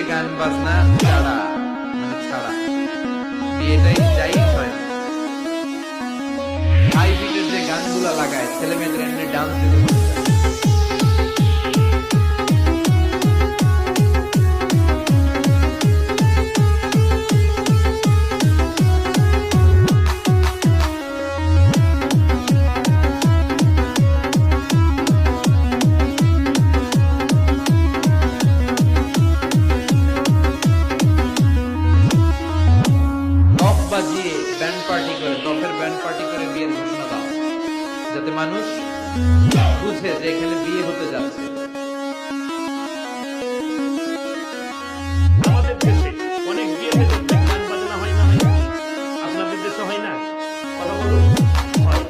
DJ গান বাজনা ছাড়া ছাড়া বিয়েটাই যাই হয় না। হাই বিটের যে গানগুলা লাগায় ছেলে মেয়েদের এমনি ডান্স দিতে মন চায়। বাজিয়ে ব্যান্ড পার্টি করে টপের ব্যান্ড পার্টি করে বিয়ের ঘোষণা দাও, যাতে মানুষ বুঝে যে এখানে বিয়ে হতে যাচ্ছে। আমাদের দেশে অনেক বিয়ে হয়ে যাচ্ছে, গান বাজনা হয় না, আপনাদের দেশে হয় না? কথা বলুন। হয়।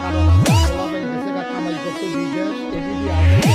কারণ আমরা কামাই করতে বিদেশ এদিকে